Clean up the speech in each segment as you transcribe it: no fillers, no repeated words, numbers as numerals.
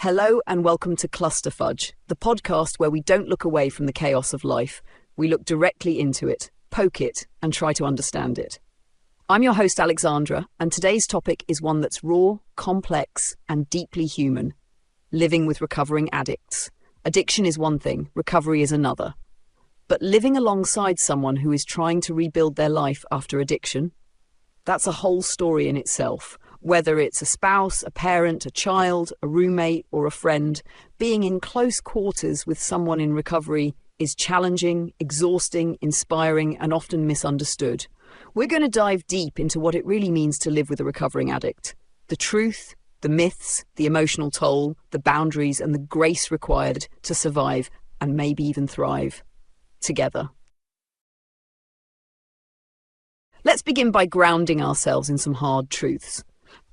Hello and welcome to Cluster Fudge, the podcast where we don't look away from the chaos of life. We look directly into it, poke it, and try to understand it. I'm your host, Alexandra, and today's topic is one that's raw, complex, and deeply human. Living with recovering addicts. Addiction is one thing, recovery is another. But living alongside someone who is trying to rebuild their life after addiction, that's a whole story in itself. Whether it's a spouse, a parent, a child, a roommate, or a friend, being in close quarters with someone in recovery is challenging, exhausting, inspiring, and often misunderstood. We're going to dive deep into what it really means to live with a recovering addict. The truth, the myths, the emotional toll, the boundaries, and the grace required to survive and maybe even thrive together. Let's begin by grounding ourselves in some hard truths.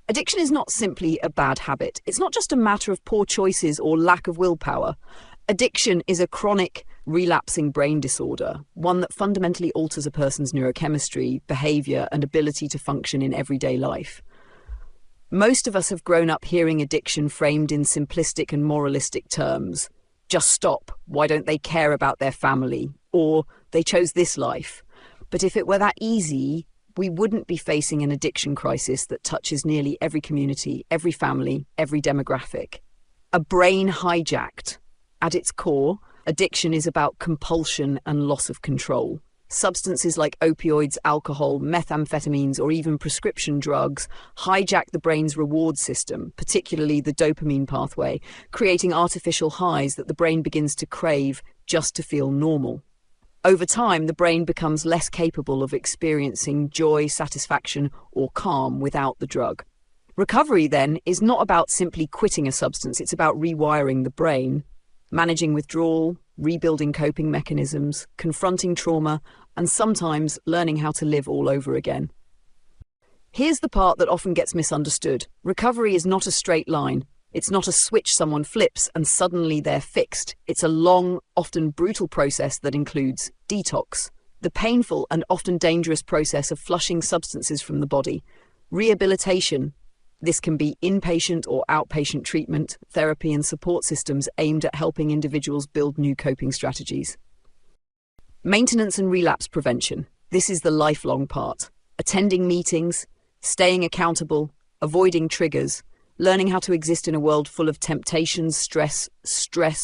Addiction is not simply a bad habit. It's not just a matter of poor choices or lack of willpower. Addiction is a chronic, relapsing brain disorder, one that fundamentally alters a person's neurochemistry, behavior, and ability to function in everyday life. Most of us have grown up hearing addiction framed in simplistic and moralistic terms. Just stop. Why don't they care about their family? Or they chose this life. But if it were that easy, we wouldn't be facing an addiction crisis that touches nearly every community, every family, every demographic. A brain hijacked. At its core, addiction is about compulsion and loss of control. Substances like opioids, alcohol, methamphetamines, or even prescription drugs hijack the brain's reward system, particularly the dopamine pathway, creating artificial highs that the brain begins to crave just to feel normal. Over time, the brain becomes less capable of experiencing joy, satisfaction, or calm without the drug. Recovery, then, is not about simply quitting a substance. It's about rewiring the brain, managing withdrawal, rebuilding coping mechanisms, confronting trauma, and sometimes learning how to live all over again. Here's the part that often gets misunderstood. Recovery is not a straight line. It's not a switch someone flips and suddenly they're fixed. It's a long, often brutal process that includes detox, the painful and often dangerous process of flushing substances from the body, rehabilitation. This can be inpatient or outpatient treatment, therapy, and support systems aimed at helping individuals build new coping strategies. Maintenance and relapse prevention. This is the lifelong part. Attending meetings, staying accountable, avoiding triggers, learning how to exist in a world full of temptations, stress,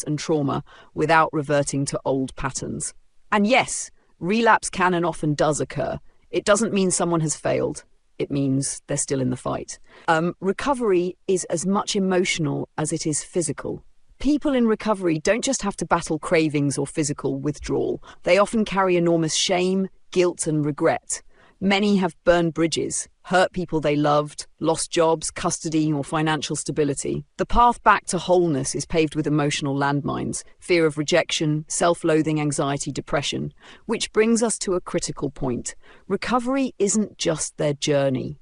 and trauma without reverting to old patterns. And yes, relapse can and often does occur. It doesn't mean someone has failed. It means they're still in the fight. Recovery is as much emotional as it is physical. People in recovery don't just have to battle cravings or physical withdrawal. They often carry enormous shame, guilt, and regret. Many have burned bridges, hurt people they loved, lost jobs, custody, or financial stability. The path back to wholeness is paved with emotional landmines, fear of rejection, self-loathing, anxiety, depression. Which brings us to a critical point. Recovery isn't just their journey.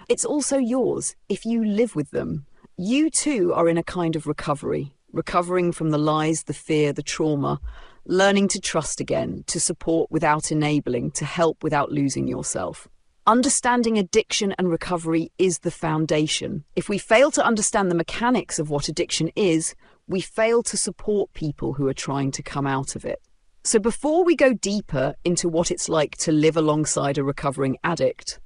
It's also yours if you live with them. You too are in a kind of recovery, recovering from the lies, the fear, the trauma, learning to trust again, to support without enabling, to help without losing yourself. Understanding addiction and recovery is the foundation. If we fail to understand the mechanics of what addiction is, we fail to support people who are trying to come out of it. So before we go deeper into what it's like to live alongside a recovering addict,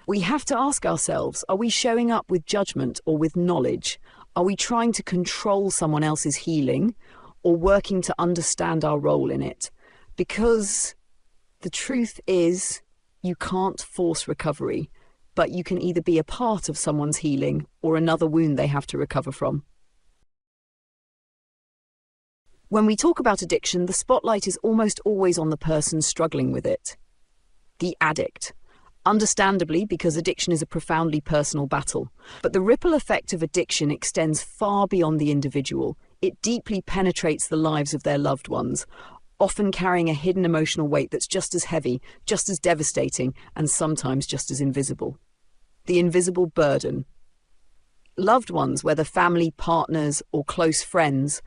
we have to ask ourselves, are we showing up with judgment or with knowledge? Are we trying to control someone else's healing or working to understand our role in it? Because the truth is, you can't force recovery, but you can either be a part of someone's healing or another wound they have to recover from. When we talk about addiction, the spotlight is almost always on the person struggling with it, the addict. Understandably, because addiction is a profoundly personal battle. But the ripple effect of addiction extends far beyond the individual. It deeply penetrates the lives of their loved ones, often carrying a hidden emotional weight that's just as heavy, just as devastating, and sometimes just as invisible. The invisible burden. Loved ones, whether family, partners, or close friends,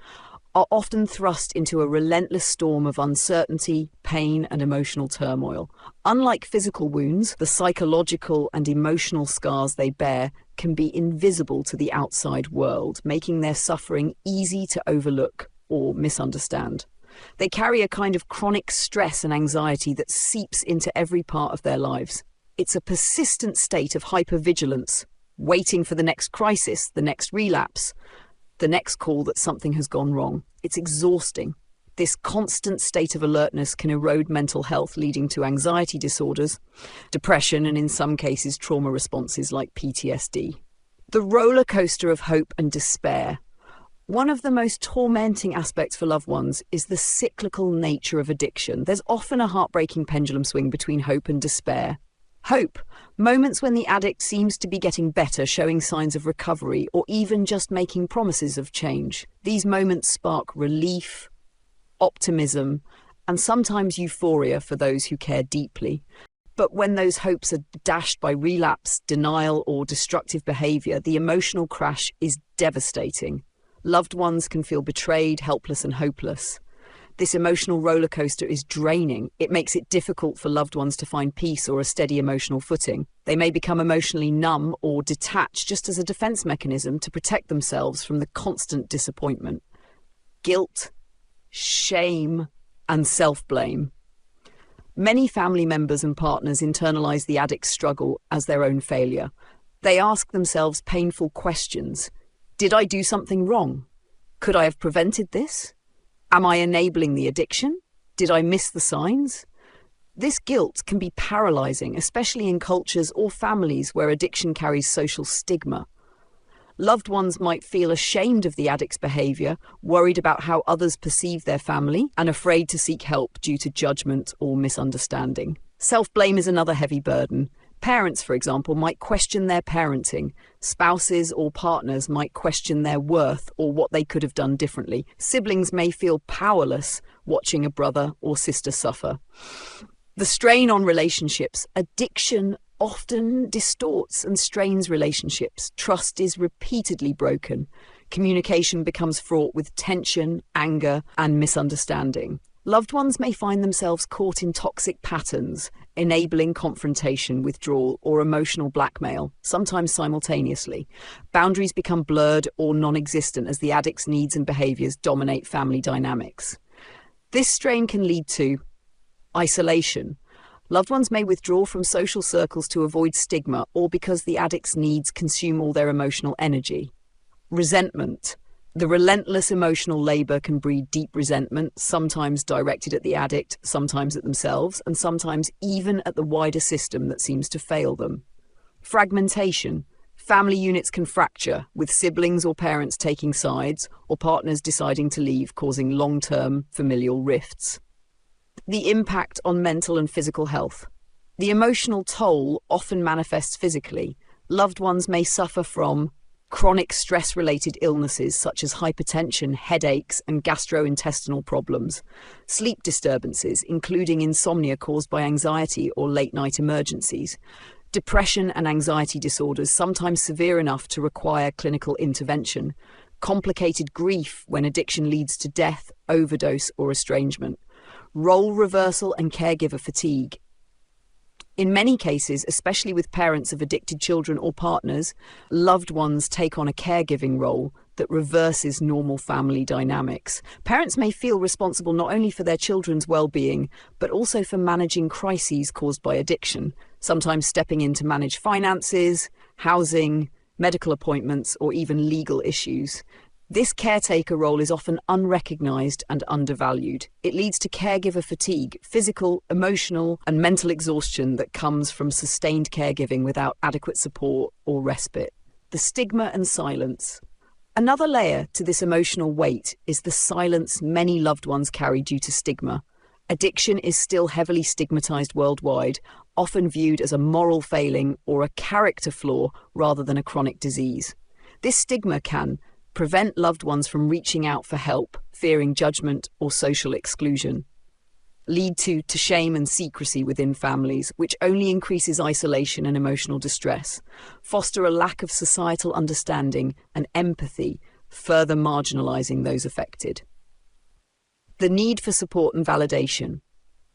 are often thrust into a relentless storm of uncertainty, pain, and emotional turmoil. Unlike physical wounds, the psychological and emotional scars they bear can be invisible to the outside world, making their suffering easy to overlook or misunderstand. They carry a kind of chronic stress and anxiety that seeps into every part of their lives. It's a persistent state of hypervigilance, waiting for the next crisis, the next relapse, the next call that something has gone wrong. It's exhausting. This constant state of alertness can erode mental health, leading to anxiety disorders, depression, and in some cases, trauma responses like PTSD. The roller coaster of hope and despair. One of the most tormenting aspects for loved ones is the cyclical nature of addiction. There's often a heartbreaking pendulum swing between hope and despair. Hope, moments when the addict seems to be getting better, showing signs of recovery, or even just making promises of change. These moments spark relief, optimism, and sometimes euphoria for those who care deeply. But when those hopes are dashed by relapse, denial, or destructive behavior, the emotional crash is devastating. Loved ones can feel betrayed, helpless, and hopeless. This emotional roller coaster is draining. It makes it difficult for loved ones to find peace or a steady emotional footing. They may become emotionally numb or detached just as a defense mechanism to protect themselves from the constant disappointment. Guilt, shame, and self-blame. Many family members and partners internalize the addict's struggle as their own failure. They ask themselves painful questions. Did I do something wrong? Could I have prevented this? Am I enabling the addiction? Did I miss the signs? This guilt can be paralyzing, especially in cultures or families where addiction carries social stigma. Loved ones might feel ashamed of the addict's behavior, worried about how others perceive their family, and afraid to seek help due to judgment or misunderstanding. Self-blame is another heavy burden. Parents, for example, might question their parenting. Spouses or partners might question their worth or what they could have done differently. Siblings may feel powerless watching a brother or sister suffer. The strain on relationships. Addiction often distorts and strains relationships. Trust is repeatedly broken. Communication becomes fraught with tension, anger, and misunderstanding. Loved ones may find themselves caught in toxic patterns, enabling confrontation, withdrawal, or emotional blackmail, sometimes simultaneously. Boundaries become blurred or non-existent as the addict's needs and behaviors dominate family dynamics. This strain can lead to isolation. Loved ones may withdraw from social circles to avoid stigma or because the addict's needs consume all their emotional energy. Resentment. The relentless emotional labor can breed deep resentment, sometimes directed at the addict, sometimes at themselves, and sometimes even at the wider system that seems to fail them. Fragmentation. Family units can fracture, with siblings or parents taking sides, or partners deciding to leave, causing long-term familial rifts. The impact on mental and physical health. The emotional toll often manifests physically. Loved ones may suffer from chronic stress-related illnesses such as hypertension, headaches, and gastrointestinal problems, sleep disturbances, including insomnia caused by anxiety or late-night emergencies, depression and anxiety disorders, sometimes severe enough to require clinical intervention, complicated grief when addiction leads to death, overdose, or estrangement, role reversal and caregiver fatigue. In many cases, especially with parents of addicted children or partners, loved ones take on a caregiving role that reverses normal family dynamics. Parents may feel responsible not only for their children's well-being, but also for managing crises caused by addiction, sometimes stepping in to manage finances, housing, medical appointments, or even legal issues. This caretaker role is often unrecognized and undervalued. It leads to caregiver fatigue, physical, emotional, and mental exhaustion that comes from sustained caregiving without adequate support or respite. The stigma and silence. Another layer to this emotional weight is the silence many loved ones carry due to stigma. Addiction is still heavily stigmatized worldwide, often viewed as a moral failing or a character flaw rather than a chronic disease. This stigma can prevent loved ones from reaching out for help, fearing judgment or social exclusion, lead to shame and secrecy within families, which only increases isolation and emotional distress, foster a lack of societal understanding and empathy, further marginalizing those affected. The need for support and validation.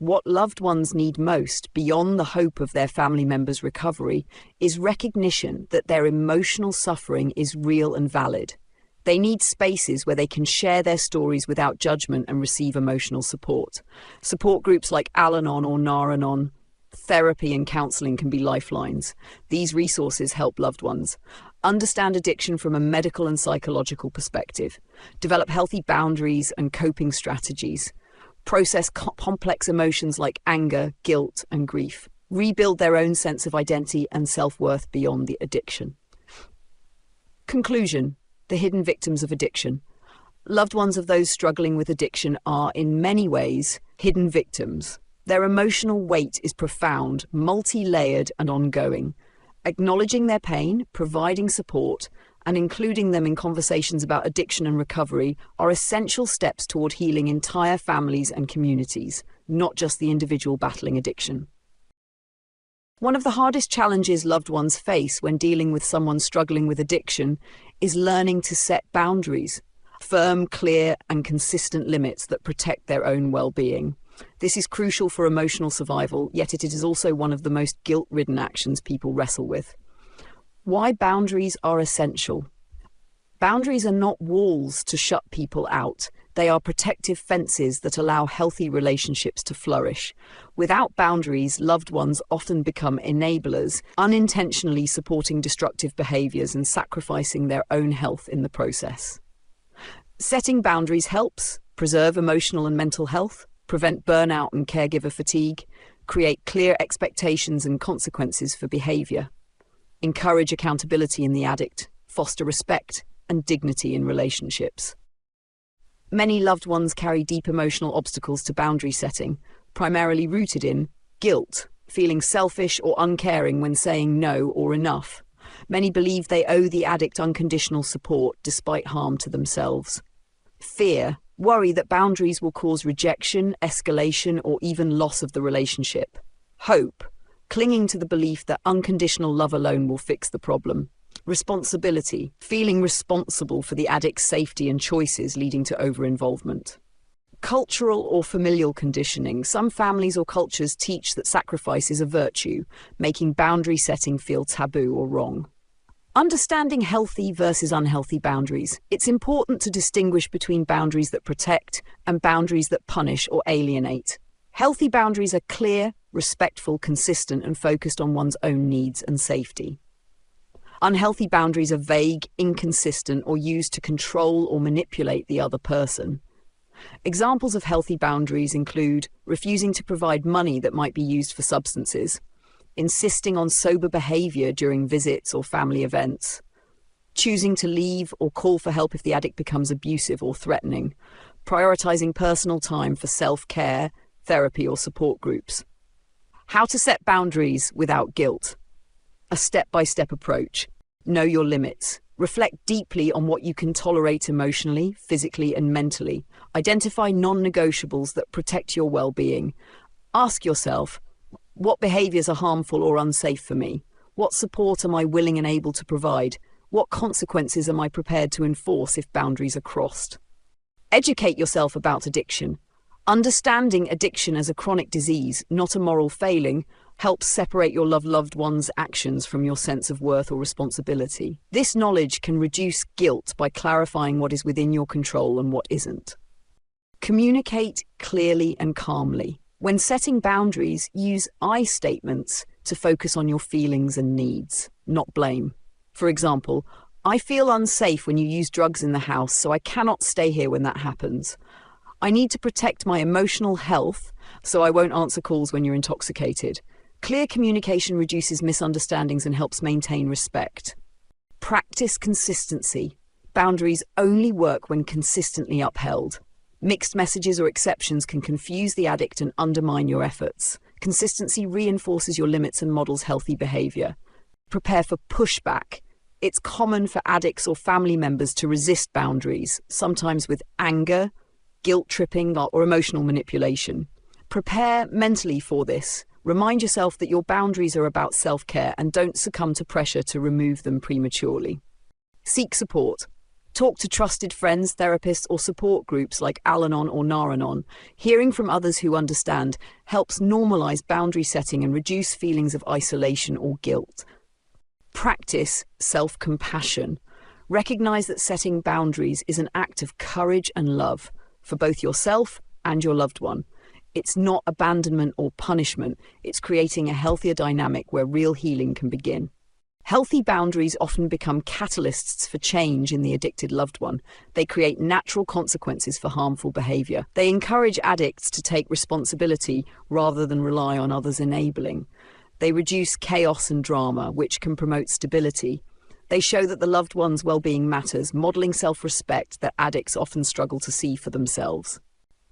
What loved ones need most, beyond the hope of their family members' recovery, is recognition that their emotional suffering is real and valid. They need spaces where they can share their stories without judgment and receive emotional support. Support groups like Al-Anon or Nar-Anon, therapy and counselling can be lifelines. These resources help loved ones understand addiction from a medical and psychological perspective, develop healthy boundaries and coping strategies, process complex emotions like anger, guilt, and grief, rebuild their own sense of identity and self-worth beyond the addiction. Conclusion: the hidden victims of addiction. Loved ones of those struggling with addiction are, in many ways, hidden victims. Their emotional weight is profound, multi-layered, and ongoing. Acknowledging their pain, providing support, and including them in conversations about addiction and recovery are essential steps toward healing entire families and communities, not just the individual battling addiction. One of the hardest challenges loved ones face when dealing with someone struggling with addiction is learning to set boundaries, firm, clear, and consistent limits that protect their own well-being. This is crucial for emotional survival, yet it is also one of the most guilt-ridden actions people wrestle with. Why boundaries are essential. Boundaries are not walls to shut people out. They are protective fences that allow healthy relationships to flourish. Without boundaries, loved ones often become enablers, unintentionally supporting destructive behaviors and sacrificing their own health in the process. Setting boundaries helps preserve emotional and mental health, prevent burnout and caregiver fatigue, create clear expectations and consequences for behavior, encourage accountability in the addict, foster respect and dignity in relationships. Many loved ones carry deep emotional obstacles to boundary setting, primarily rooted in guilt, feeling selfish or uncaring when saying no or enough. Many believe they owe the addict unconditional support despite harm to themselves. Fear, worry that boundaries will cause rejection, escalation, or even loss of the relationship. Hope, clinging to the belief that unconditional love alone will fix the problem. Responsibility, feeling responsible for the addict's safety and choices leading to over-involvement. Cultural or familial conditioning. Some families or cultures teach that sacrifice is a virtue, making boundary setting feel taboo or wrong. Understanding healthy versus unhealthy boundaries. It's important to distinguish between boundaries that protect and boundaries that punish or alienate. Healthy boundaries are clear, respectful, consistent, and focused on one's own needs and safety. Unhealthy boundaries are vague, inconsistent, or used to control or manipulate the other person. Examples of healthy boundaries include refusing to provide money that might be used for substances, insisting on sober behavior during visits or family events, choosing to leave or call for help if the addict becomes abusive or threatening, prioritizing personal time for self-care, therapy, or support groups. How to set boundaries without guilt. A step-by-step approach. Know your limits. Reflect deeply on what you can tolerate emotionally, physically, and mentally. Identify non-negotiables that protect your well-being. Ask yourself, what behaviors are harmful or unsafe for me? What support am I willing and able to provide? What consequences am I prepared to enforce if boundaries are crossed? Educate yourself about addiction. Understanding addiction as a chronic disease, not a moral failing, helps separate your loved one's actions from your sense of worth or responsibility. This knowledge can reduce guilt by clarifying what is within your control and what isn't. Communicate clearly and calmly. When setting boundaries, use I statements to focus on your feelings and needs, not blame. For example, I feel unsafe when you use drugs in the house, so I cannot stay here when that happens. I need to protect my emotional health, so I won't answer calls when you're intoxicated. Clear communication reduces misunderstandings and helps maintain respect. Practice consistency. Boundaries only work when consistently upheld. Mixed messages or exceptions can confuse the addict and undermine your efforts. Consistency reinforces your limits and models healthy behavior. Prepare for pushback. It's common for addicts or family members to resist boundaries, sometimes with anger, guilt-tripping, or emotional manipulation. Prepare mentally for this. Remind yourself that your boundaries are about self-care and don't succumb to pressure to remove them prematurely. Seek support. Talk to trusted friends, therapists, or support groups like Al-Anon or Nar-Anon. Hearing from others who understand helps normalize boundary setting and reduce feelings of isolation or guilt. Practice self-compassion. Recognize that setting boundaries is an act of courage and love for both yourself and your loved one. It's not abandonment or punishment. It's creating a healthier dynamic where real healing can begin. Healthy boundaries often become catalysts for change in the addicted loved one. They create natural consequences for harmful behavior. They encourage addicts to take responsibility rather than rely on others enabling. They reduce chaos and drama, which can promote stability. They show that the loved one's well-being matters, modeling self-respect that addicts often struggle to see for themselves.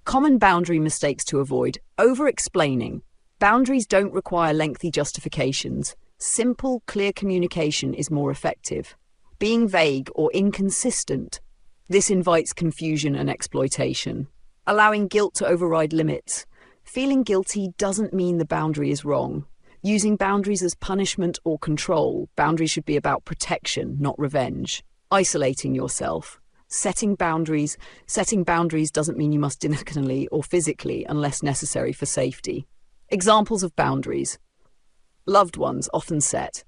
Common boundary mistakes to avoid: over-explaining. Boundaries don't require lengthy justifications. Simple, clear communication is more effective. Being vague or inconsistent. This invites confusion and exploitation. Allowing guilt to override limits. Feeling guilty doesn't mean the boundary is wrong. Using boundaries as punishment or control. Boundaries should be about protection, not revenge. Isolating yourself. Setting boundaries doesn't mean you must diagonally or physically unless necessary for safety. Examples of boundaries. Loved ones often set: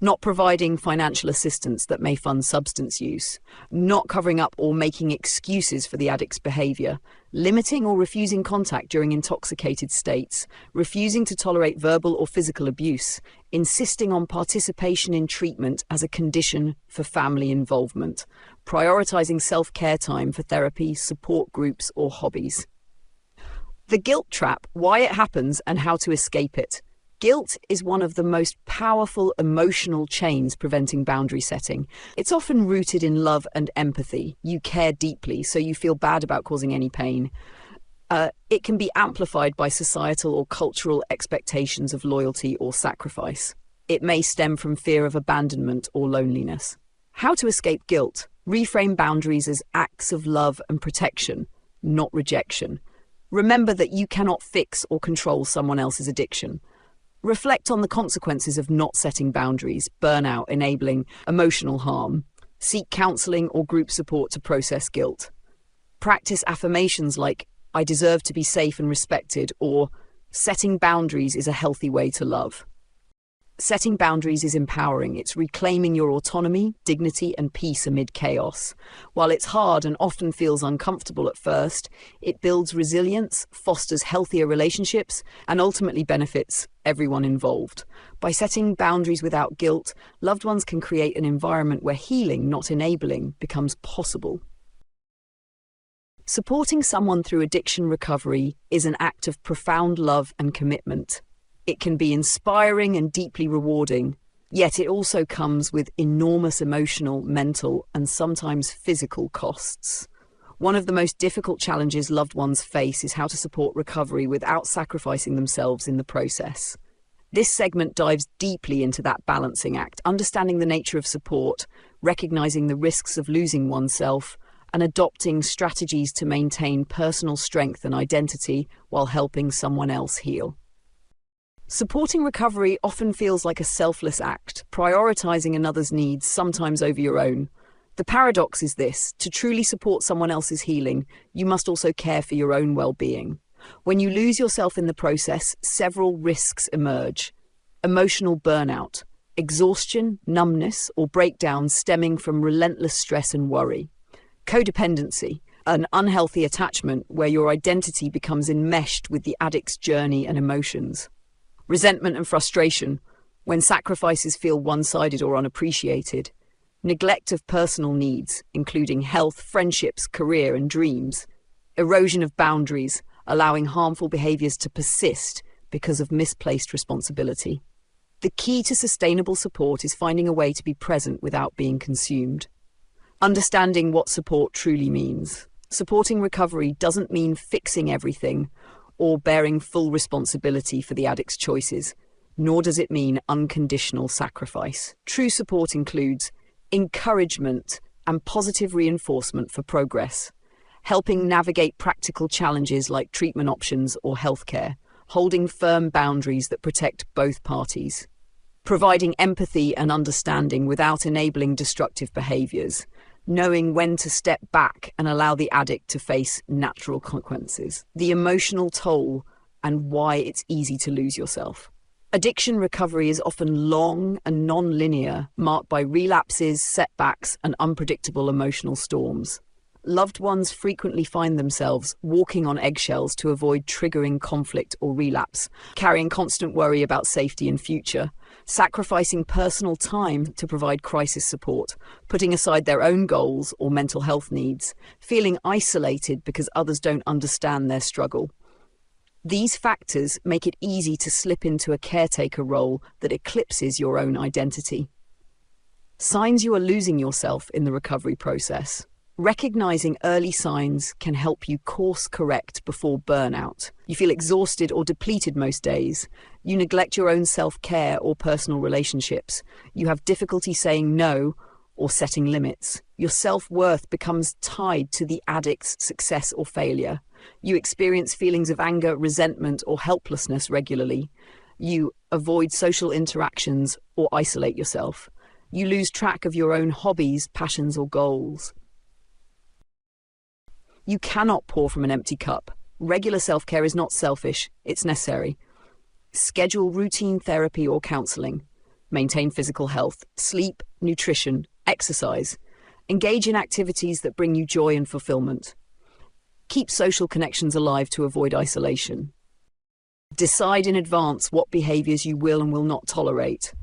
not providing financial assistance that may fund substance use, not covering up or making excuses for the addict's behavior, limiting or refusing contact during intoxicated states, refusing to tolerate verbal or physical abuse, insisting on participation in treatment as a condition for family involvement, prioritizing self-care time for therapy, support groups, or hobbies. The guilt trap: why it happens and how to escape it. Guilt is one of the most powerful emotional chains preventing boundary setting. It's often rooted in love and empathy. You care deeply, so you feel bad about causing any pain. It can be amplified by societal or cultural expectations of loyalty or sacrifice. It may stem from fear of abandonment or loneliness. How to escape guilt: reframe boundaries as acts of love and protection, not rejection. Remember that you cannot fix or control someone else's addiction. Reflect on the consequences of not setting boundaries: burnout, enabling, emotional harm. Seek counseling or group support to process guilt. Practice affirmations like "I deserve to be safe and respected," or "setting boundaries is a healthy way to love." Setting boundaries is empowering. It's reclaiming your autonomy, dignity, and peace amid chaos. While it's hard and often feels uncomfortable at first, it builds resilience, fosters healthier relationships, and ultimately benefits everyone involved. By setting boundaries without guilt, loved ones can create an environment where healing, not enabling, becomes possible. Supporting someone through addiction recovery is an act of profound love and commitment. It can be inspiring and deeply rewarding, yet it also comes with enormous emotional, mental, and sometimes physical costs. One of the most difficult challenges loved ones face is how to support recovery without sacrificing themselves in the process. This segment dives deeply into that balancing act, understanding the nature of support, recognizing the risks of losing oneself, and adopting strategies to maintain personal strength and identity while helping someone else heal. Supporting recovery often feels like a selfless act, prioritizing another's needs, sometimes over your own. The paradox is this: to truly support someone else's healing, you must also care for your own well-being. When you lose yourself in the process, several risks emerge: emotional burnout, exhaustion, numbness, or breakdown stemming from relentless stress and worry; codependency, an unhealthy attachment where your identity becomes enmeshed with the addict's journey and emotions; resentment and frustration, when sacrifices feel one-sided or unappreciated; neglect of personal needs, including health, friendships, career, and dreams; erosion of boundaries, allowing harmful behaviors to persist because of misplaced responsibility. The key to sustainable support is finding a way to be present without being consumed. Understanding what support truly means. Supporting recovery doesn't mean fixing everything or bearing full responsibility for the addict's choices, nor does it mean unconditional sacrifice. True support includes encouragement and positive reinforcement for progress, helping navigate practical challenges like treatment options or healthcare, holding firm boundaries that protect both parties, providing empathy and understanding without enabling destructive behaviors, knowing when to step back and allow the addict to face natural consequences, the emotional toll, and why it's easy to lose yourself. Addiction recovery is often long and non-linear, marked by relapses, setbacks, and unpredictable emotional storms. Loved ones frequently find themselves walking on eggshells to avoid triggering conflict or relapse, carrying constant worry about safety and future, sacrificing personal time to provide crisis support, putting aside their own goals or mental health needs, feeling isolated because others don't understand their struggle. These factors make it easy to slip into a caretaker role that eclipses your own identity. Signs you are losing yourself in the recovery process. Recognizing early signs can help you course correct before burnout. You feel exhausted or depleted most days. You neglect your own self-care or personal relationships. You have difficulty saying no or setting limits. Your self-worth becomes tied to the addict's success or failure. You experience feelings of anger, resentment, or helplessness regularly. You avoid social interactions or isolate yourself. You lose track of your own hobbies, passions, or goals. You cannot pour from an empty cup. Regular self-care is not selfish, it's necessary. Schedule routine therapy or counseling. Maintain physical health, sleep, nutrition, exercise. Engage in activities that bring you joy and fulfillment. Keep social connections alive to avoid isolation. Decide in advance what behaviors you will and will not tolerate.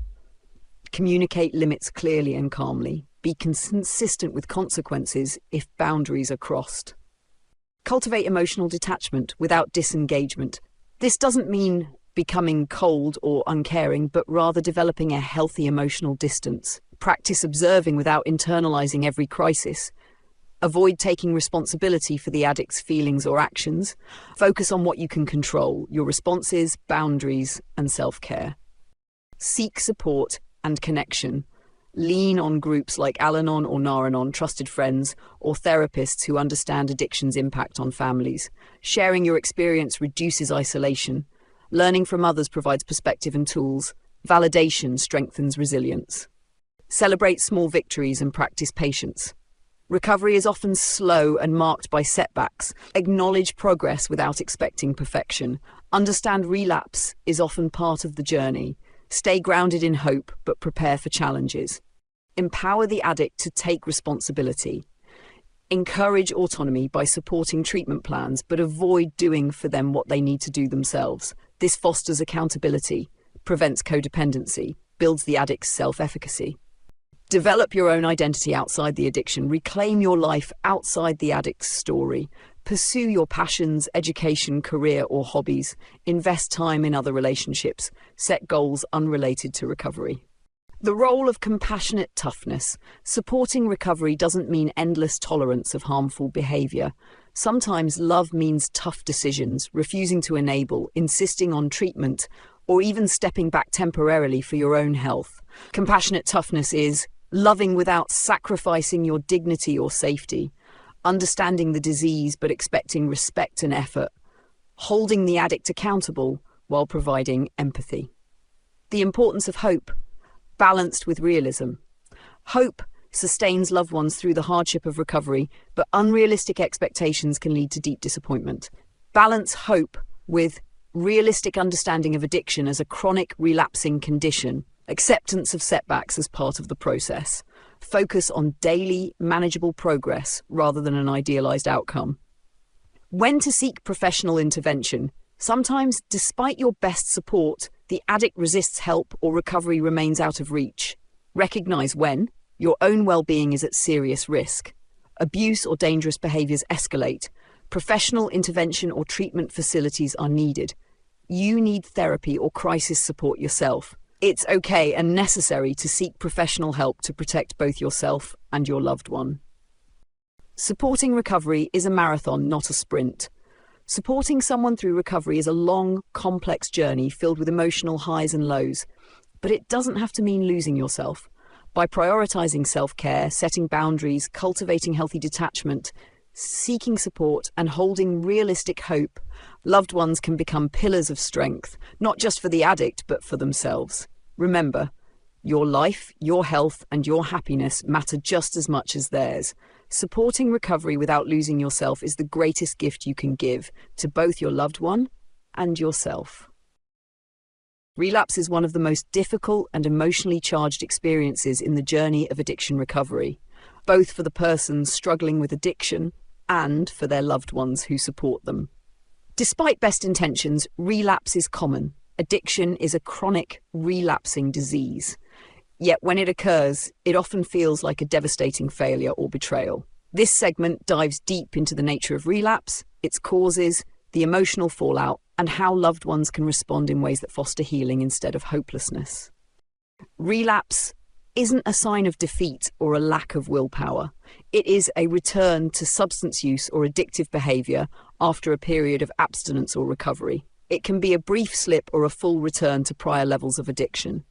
Communicate limits clearly and calmly. Be consistent with consequences if boundaries are crossed. Cultivate emotional detachment without disengagement. This doesn't mean becoming cold or uncaring, but rather developing a healthy emotional distance. Practice observing without internalizing every crisis. Avoid taking responsibility for the addict's feelings or actions. Focus on what you can control, your responses, boundaries, and self-care. Seek support and connection. Lean on groups like Al-Anon or Nar-Anon, trusted friends, or therapists who understand addiction's impact on families. Sharing your experience reduces isolation. Learning from others provides perspective and tools. Validation strengthens resilience. Celebrate small victories and practice patience. Recovery is often slow and marked by setbacks. Acknowledge progress without expecting perfection. Understand relapse is often part of the journey. Stay grounded in hope, but prepare for challenges. Empower the addict to take responsibility. Encourage autonomy by supporting treatment plans, but avoid doing for them what they need to do themselves. This fosters accountability, prevents codependency, builds the addict's self-efficacy. Develop your own identity outside the addiction. Reclaim your life outside the addict's story. Pursue your passions, education, career, or hobbies. Invest time in other relationships. Set goals unrelated to recovery. The role of compassionate toughness. Supporting recovery doesn't mean endless tolerance of harmful behavior. Sometimes love means tough decisions, refusing to enable, insisting on treatment, or even stepping back temporarily for your own health. Compassionate toughness is loving without sacrificing your dignity or safety, understanding the disease but expecting respect and effort, holding the addict accountable while providing empathy. The importance of hope, balanced with realism. Hope sustains loved ones through the hardship of recovery, but unrealistic expectations can lead to deep disappointment. Balance hope with realistic understanding of addiction as a chronic relapsing condition, acceptance of setbacks as part of the process. Focus on daily, manageable progress rather than an idealized outcome. When to seek professional intervention. Sometimes, despite your best support, the addict resists help or recovery remains out of reach. Recognize when your own well-being is at serious risk. Abuse or dangerous behaviors escalate. Professional intervention or treatment facilities are needed. You need therapy or crisis support yourself. It's okay and necessary to seek professional help to protect both yourself and your loved one. Supporting recovery is a marathon, not a sprint. Supporting someone through recovery is a long, complex journey filled with emotional highs and lows, but it doesn't have to mean losing yourself. By prioritizing self-care, setting boundaries, cultivating healthy detachment, seeking support, and holding realistic hope, loved ones can become pillars of strength, not just for the addict, but for themselves. Remember, Your life, your health, and your happiness matter just as much as theirs. Supporting recovery without losing yourself is the greatest gift you can give to both your loved one and yourself. Relapse is one of the most difficult and emotionally charged experiences in the journey of addiction recovery, both for the person struggling with addiction and for their loved ones who support them. Despite best intentions, relapse is common. Addiction is a chronic, relapsing disease. Yet when it occurs, it often feels like a devastating failure or betrayal. This segment dives deep into the nature of relapse, its causes, the emotional fallout, and how loved ones can respond in ways that foster healing instead of hopelessness. Relapse isn't a sign of defeat or a lack of willpower. It is a return to substance use or addictive behavior after a period of abstinence or recovery. It can be a brief slip or a full return to prior levels of addiction.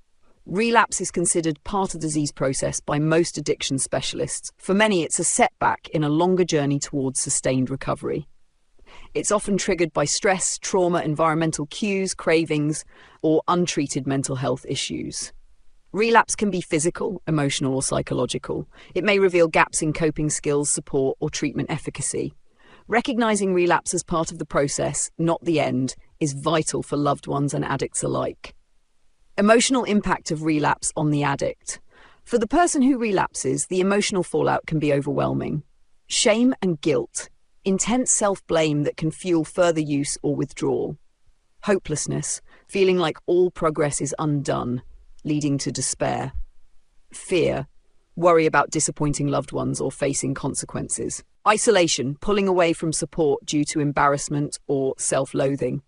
Relapse is considered part of the disease process by most addiction specialists. For many, it's a setback in a longer journey towards sustained recovery. It's often triggered by stress, trauma, environmental cues, cravings, or untreated mental health issues. Relapse can be physical, emotional, or psychological. It may reveal gaps in coping skills, support, or treatment efficacy. Recognizing relapse as part of the process, not the end, is vital for loved ones and addicts alike. Emotional impact of relapse on the addict. For the person who relapses, the emotional fallout can be overwhelming. Shame and guilt, intense self-blame that can fuel further use or withdrawal. Hopelessness, feeling like all progress is undone, leading to despair. Fear, worry about disappointing loved ones or facing consequences. Isolation, pulling away from support due to embarrassment or self-loathing.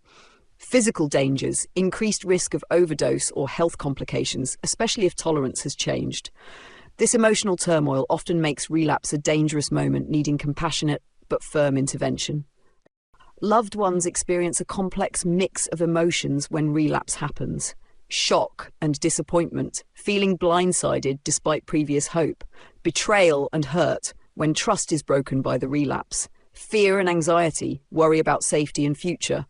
Physical dangers, increased risk of overdose or health complications, especially if tolerance has changed. This emotional turmoil often makes relapse a dangerous moment needing compassionate but firm intervention. Loved ones experience a complex mix of emotions when relapse happens. Shock and disappointment, feeling blindsided despite previous hope, betrayal and hurt when trust is broken by the relapse, fear and anxiety, worry about safety and future,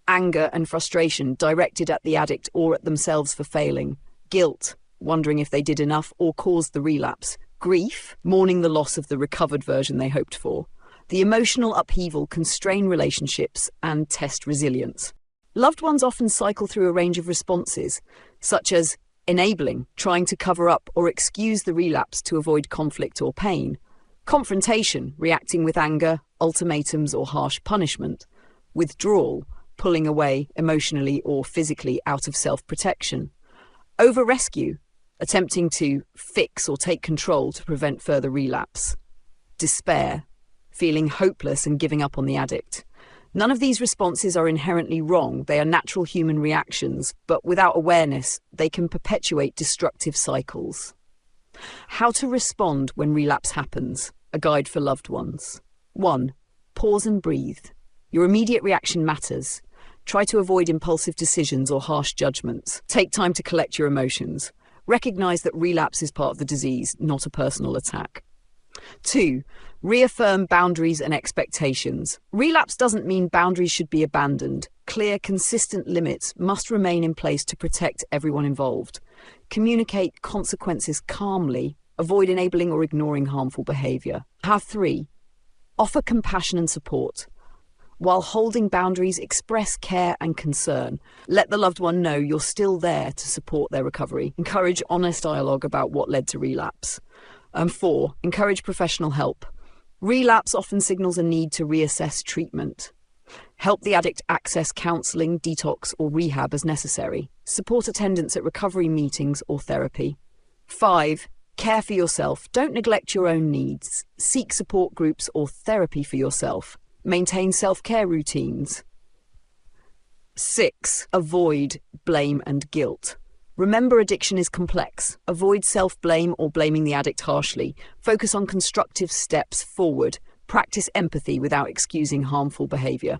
anger and frustration directed at the addict or at themselves for failing, guilt, wondering if they did enough or caused the relapse, grief, mourning the loss of the recovered version they hoped for. The emotional upheaval can strain relationships and test resilience. Loved ones often cycle through a range of responses, such as enabling, trying to cover up or excuse the relapse to avoid conflict or pain, confrontation, reacting with anger, ultimatums or harsh punishment, withdrawal, pulling away emotionally or physically out of self-protection, over-rescue, attempting to fix or take control to prevent further relapse, despair, feeling hopeless and giving up on the addict. None of these responses are inherently wrong. They are natural human reactions, but without awareness, they can perpetuate destructive cycles. How to respond when relapse happens. A guide for loved ones. 1. Pause and breathe. Your immediate reaction matters. Try to avoid impulsive decisions or harsh judgments. Take time to collect your emotions. Recognize that relapse is part of the disease, not a personal attack. 2. Reaffirm boundaries and expectations. Relapse doesn't mean boundaries should be abandoned. Clear, consistent limits must remain in place to protect everyone involved. Communicate consequences calmly. Avoid enabling or ignoring harmful behavior. 3. Offer compassion and support. While holding boundaries, express care and concern. Let the loved one know you're still there to support their recovery. Encourage honest dialogue about what led to relapse. 4. Encourage professional help. Relapse often signals a need to reassess treatment. Help the addict access counselling, detox, or rehab as necessary. Support attendance at recovery meetings or therapy. 5. Care for yourself. Don't neglect your own needs. Seek support groups or therapy for yourself. Maintain self-care routines. 6. Avoid blame and guilt. Remember, addiction is complex. Avoid self-blame or blaming the addict harshly. Focus on constructive steps forward. Practice empathy without excusing harmful behavior.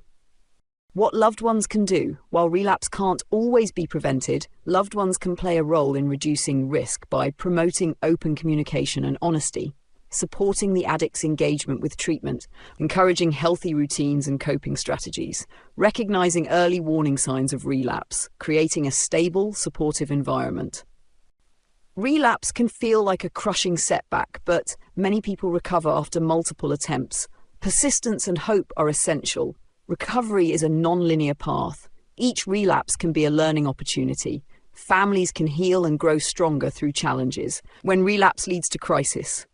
What loved ones can do. While relapse can't always be prevented, loved ones can play a role in reducing risk by promoting open communication and honesty, supporting the addict's engagement with treatment, encouraging healthy routines and coping strategies, recognizing early warning signs of relapse, creating a stable, supportive environment. Relapse can feel like a crushing setback, but many people recover after multiple attempts. Persistence and hope are essential. Recovery is a non-linear path. Each relapse can be a learning opportunity. Families can heal and grow stronger through challenges. When relapse leads to crisis.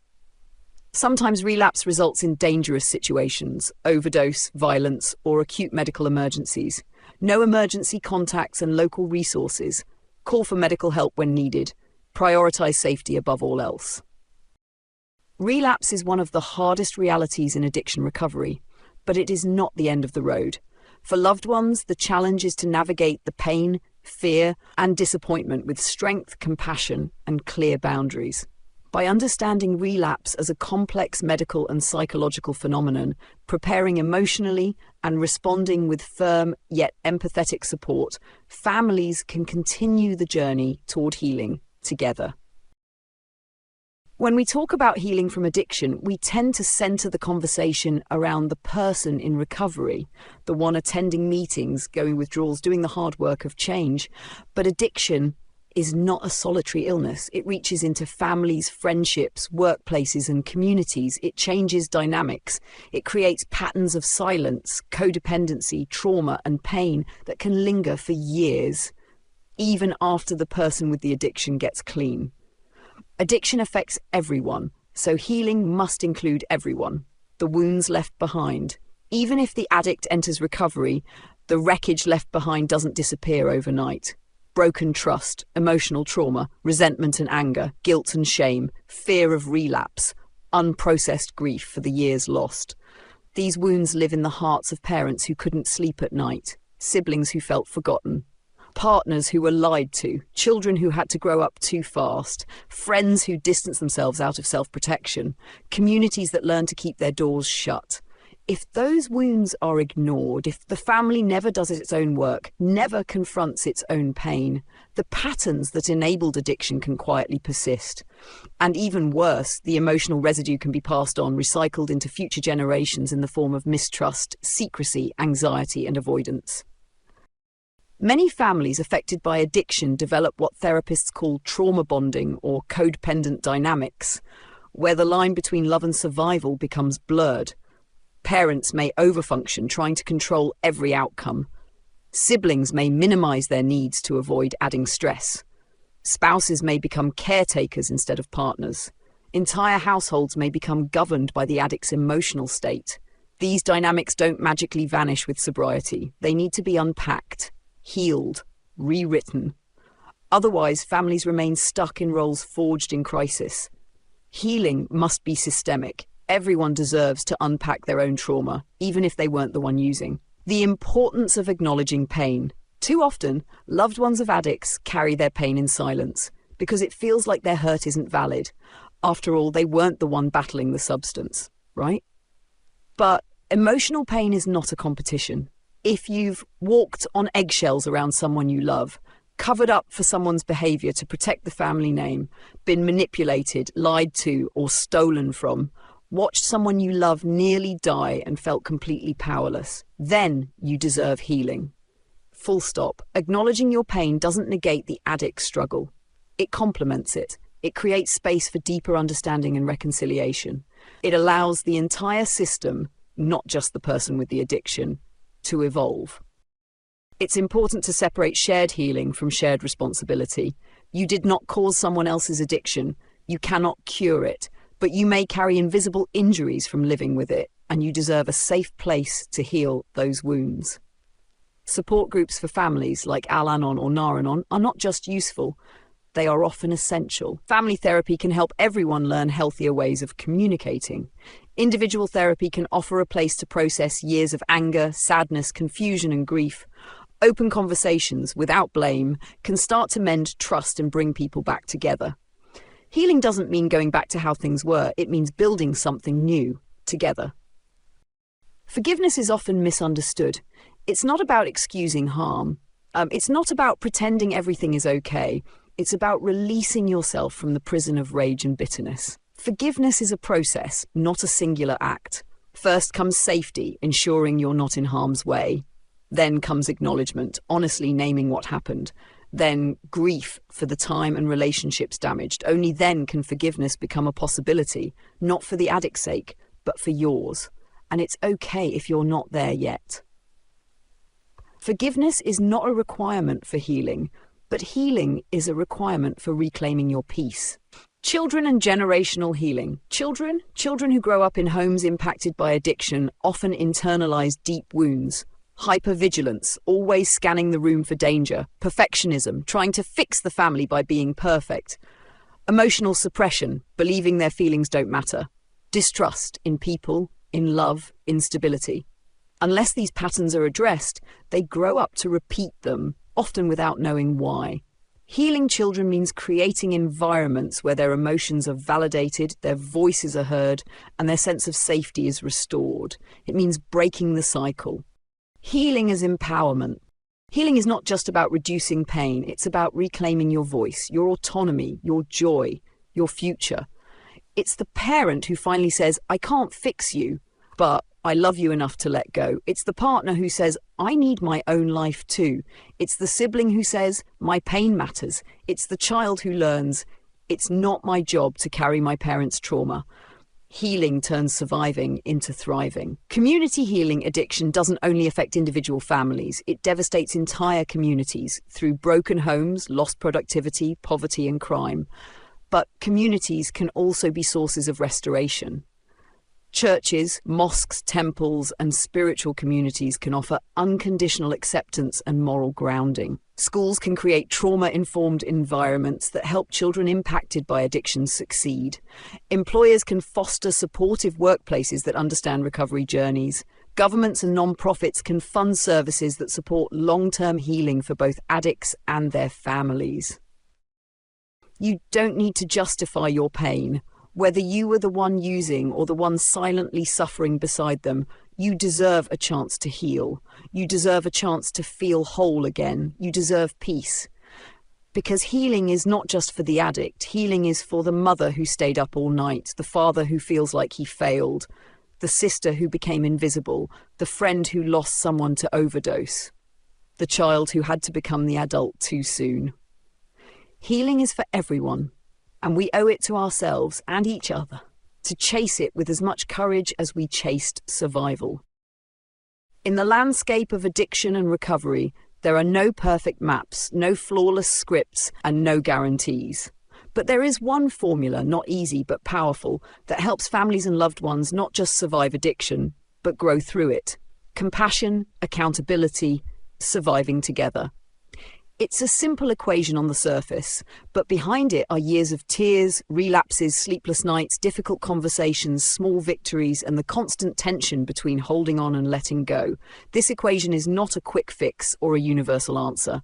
Sometimes relapse results in dangerous situations, overdose, violence, or acute medical emergencies. Know emergency contacts and local resources. Call for medical help when needed. Prioritize safety above all else. Relapse is one of the hardest realities in addiction recovery, but it is not the end of the road. For loved ones, the challenge is to navigate the pain, fear, and disappointment with strength, compassion, and clear boundaries. By understanding relapse as a complex medical and psychological phenomenon, preparing emotionally, and responding with firm yet empathetic support, families can continue the journey toward healing together. When we talk about healing from addiction, we tend to center the conversation around the person in recovery, the one attending meetings, going withdrawals, doing the hard work of change. But addiction is not a solitary illness. It reaches into families, friendships, workplaces, and communities. It changes dynamics. It creates patterns of silence, codependency, trauma, and pain that can linger for years, even after the person with the addiction gets clean. Addiction affects everyone, so healing must include everyone. The wounds left behind. Even if the addict enters recovery, the wreckage left behind doesn't disappear overnight. Broken trust, emotional trauma, resentment and anger, guilt and shame, fear of relapse, unprocessed grief for the years lost. These wounds live in the hearts of parents who couldn't sleep at night, siblings who felt forgotten, partners who were lied to, children who had to grow up too fast, friends who distanced themselves out of self-protection, communities that learned to keep their doors shut. If those wounds are ignored, if the family never does its own work, never confronts its own pain, the patterns that enabled addiction can quietly persist. And even worse, the emotional residue can be passed on, recycled into future generations in the form of mistrust, secrecy, anxiety, and avoidance. Many families affected by addiction develop what therapists call trauma bonding or codependent dynamics, where the line between love and survival becomes blurred. Parents may overfunction, trying to control every outcome. Siblings may minimize their needs to avoid adding stress. Spouses may become caretakers instead of partners. Entire households may become governed by the addict's emotional state. These dynamics don't magically vanish with sobriety. They need to be unpacked, healed, rewritten. Otherwise, families remain stuck in roles forged in crisis. Healing must be systemic. Everyone deserves to unpack their own trauma, even if they weren't the one using. The importance of acknowledging pain. Too often, loved ones of addicts carry their pain in silence because it feels like their hurt isn't valid. After all, they weren't the one battling the substance, right? But emotional pain is not a competition. If you've walked on eggshells around someone you love, covered up for someone's behavior to protect the family name, been manipulated, lied to, or stolen from, watched someone you love nearly die and felt completely powerless, then you deserve healing. Full stop. Acknowledging your pain doesn't negate the addict's struggle. It complements it. It creates space for deeper understanding and reconciliation. It allows the entire system, not just the person with the addiction, to evolve. It's important to separate shared healing from shared responsibility. You did not cause someone else's addiction. You cannot cure it, but you may carry invisible injuries from living with it, and you deserve a safe place to heal those wounds. Support groups for families like Al-Anon or Nar-Anon are not just useful, they are often essential. Family therapy can help everyone learn healthier ways of communicating. Individual therapy can offer a place to process years of anger, sadness, confusion, and grief. Open conversations, without blame, can start to mend trust and bring people back together. Healing doesn't mean going back to how things were, it means building something new, together. Forgiveness is often misunderstood. It's not about excusing harm. It's not about pretending everything is okay. It's about releasing yourself from the prison of rage and bitterness. Forgiveness is a process, not a singular act. First comes safety, ensuring you're not in harm's way. Then comes acknowledgement, honestly naming what happened. then grief for the time and relationships damaged. Only then can forgiveness become a possibility, not for the addict's sake, but for yours. And it's okay if you're not there yet. Forgiveness is not a requirement for healing, but healing is a requirement for reclaiming your peace. Children and generational healing. Children who grow up in homes impacted by addiction often internalize deep wounds. Hypervigilance, always scanning the room for danger. Perfectionism, trying to fix the family by being perfect. Emotional suppression, believing their feelings don't matter. Distrust in people, in love, instability. Unless these patterns are addressed, they grow up to repeat them, often without knowing why. Healing children means creating environments where their emotions are validated, their voices are heard, and their sense of safety is restored. It means breaking the cycle. Healing is empowerment. Healing is not just about reducing pain, it's about reclaiming your voice, your autonomy, your joy, your future. It's the parent who finally says, I can't fix you, but I love you enough to let go. It's the partner who says, I need my own life too. It's the sibling who says, my pain matters. It's the child who learns, it's not my job to carry my parents' trauma. Healing turns surviving into thriving. Community healing addiction doesn't only affect individual families, it devastates entire communities through broken homes, lost productivity, poverty, and crime. But communities can also be sources of restoration. Churches, mosques, temples, and spiritual communities can offer unconditional acceptance and moral grounding. Schools can create trauma-informed environments that help children impacted by addiction succeed. Employers can foster supportive workplaces that understand recovery journeys. Governments and non-profits can fund services that support long-term healing for both addicts and their families. You don't need to justify your pain. Whether you were the one using or the one silently suffering beside them, you deserve a chance to heal. You deserve a chance to feel whole again. You deserve peace. Because healing is not just for the addict. Healing is for the mother who stayed up all night, the father who feels like he failed, the sister who became invisible, the friend who lost someone to overdose, the child who had to become the adult too soon. Healing is for everyone. And we owe it to ourselves and each other to chase it with as much courage as we chased survival. In the landscape of addiction and recovery, there are no perfect maps, no flawless scripts, and no guarantees. But there is one formula, not easy but powerful, that helps families and loved ones not just survive addiction, but grow through it. Compassion, accountability, surviving together. It's a simple equation on the surface, but behind it are years of tears, relapses, sleepless nights, difficult conversations, small victories, and the constant tension between holding on and letting go. This equation is not a quick fix or a universal answer.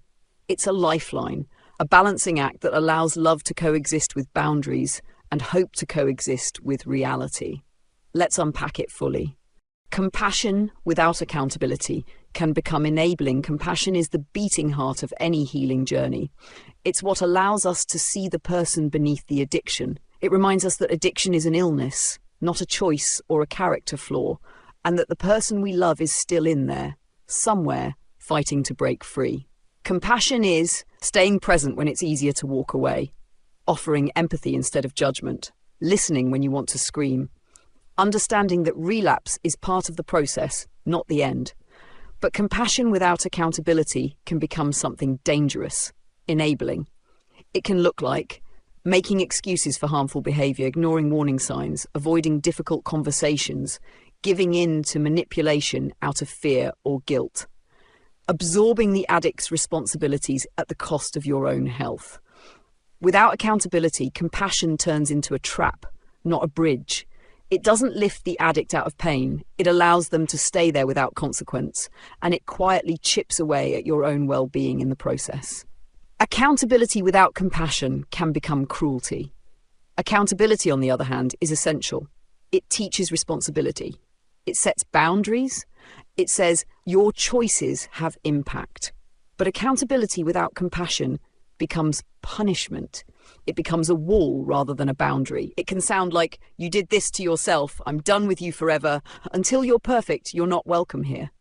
It's a lifeline, a balancing act that allows love to coexist with boundaries and hope to coexist with reality. Let's unpack it fully. Compassion without accountability can become enabling. Compassion is the beating heart of any healing journey. It's what allows us to see the person beneath the addiction. It reminds us that addiction is an illness, not a choice or a character flaw, and that the person we love is still in there, somewhere, fighting to break free. Compassion is staying present when it's easier to walk away, offering empathy instead of judgment, listening when you want to scream, understanding that relapse is part of the process, not the end. But compassion without accountability can become something dangerous, enabling. It can look like making excuses for harmful behavior, ignoring warning signs, avoiding difficult conversations, giving in to manipulation out of fear or guilt, absorbing the addict's responsibilities at the cost of your own health. Without accountability, compassion turns into a trap, not a bridge. It doesn't lift the addict out of pain. It allows them to stay there without consequence, and it quietly chips away at your own well-being in the process. Accountability without compassion can become cruelty. Accountability, on the other hand, is essential. It teaches responsibility. It sets boundaries. It says your choices have impact. But accountability without compassion becomes punishment. It becomes a wall rather than a boundary. It can sound like, you did this to yourself, I'm done with you forever. Until you're perfect, you're not welcome here.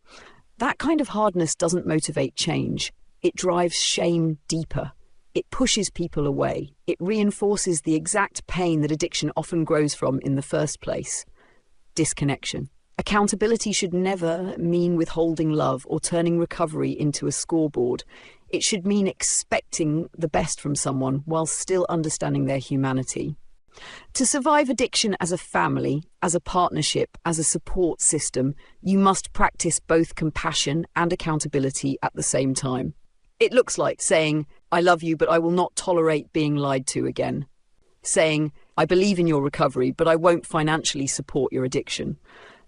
That kind of hardness doesn't motivate change. It drives shame deeper. It pushes people away. It reinforces the exact pain that addiction often grows from in the first place: disconnection. Accountability should never mean withholding love or turning recovery into a scoreboard. It should mean expecting the best from someone while still understanding their humanity. To survive addiction as a family, as a partnership, as a support system, you must practice both compassion and accountability at the same time. It looks like saying, "I love you, but I will not tolerate being lied to again." Saying, "I believe in your recovery, but I won't financially support your addiction."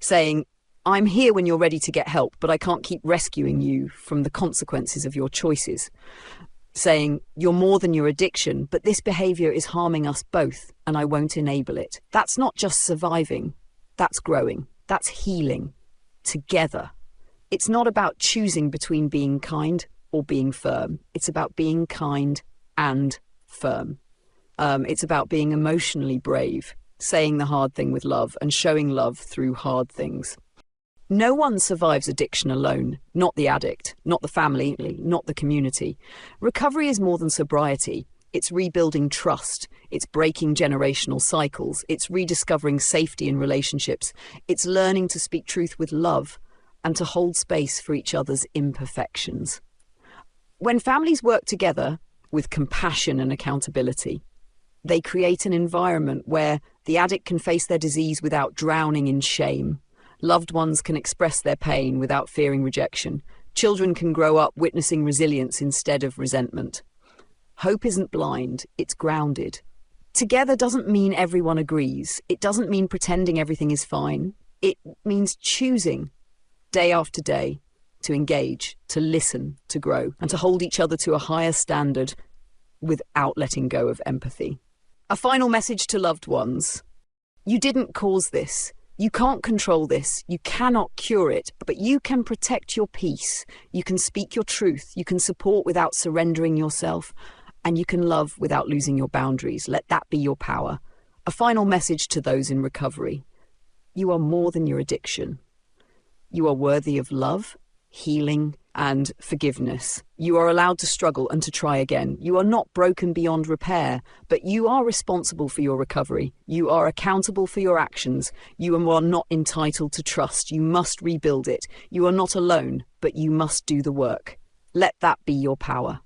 Saying, "I'm here when you're ready to get help, but I can't keep rescuing you from the consequences of your choices." Saying, "You're more than your addiction, but this behavior is harming us both, and I won't enable it." That's not just surviving. That's growing. That's healing. Together. It's not about choosing between being kind or being firm. It's about being kind and firm. It's about being emotionally brave, saying the hard thing with love, and showing love through hard things. No one survives addiction alone, not the addict, not the family, not the community. Recovery is more than sobriety. It's rebuilding trust. It's breaking generational cycles. It's rediscovering safety in relationships. It's learning to speak truth with love and to hold space for each other's imperfections. When families work together with compassion and accountability, they create an environment where the addict can face their disease without drowning in shame. Loved ones can express their pain without fearing rejection. Children can grow up witnessing resilience instead of resentment. Hope isn't blind, it's grounded. Together doesn't mean everyone agrees. It doesn't mean pretending everything is fine. It means choosing, day after day, to engage, to listen, to grow, and to hold each other to a higher standard without letting go of empathy. A final message to loved ones. You didn't cause this. You can't control this. You cannot cure it, but you can protect your peace. You can speak your truth. You can support without surrendering yourself, and you can love without losing your boundaries. Let that be your power. A final message to those in recovery. You are more than your addiction. You are worthy of love, healing, and forgiveness. You are allowed to struggle and to try again. You are not broken beyond repair, but you are responsible for your recovery. You are accountable for your actions. You are not entitled to trust. You must rebuild it. You are not alone, but you must do the work. Let that be your power.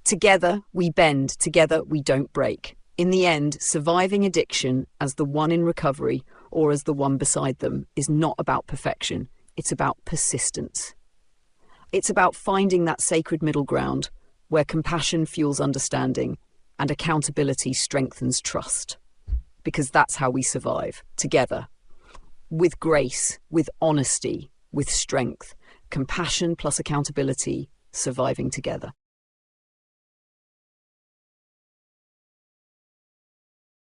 Together, we bend. Together, we don't break. In the end, surviving addiction as the one in recovery or as the one beside them is not about perfection. It's about persistence. It's about finding that sacred middle ground where compassion fuels understanding and accountability strengthens trust. Because that's how we survive, together. With grace, with honesty, with strength. Compassion plus accountability, surviving together.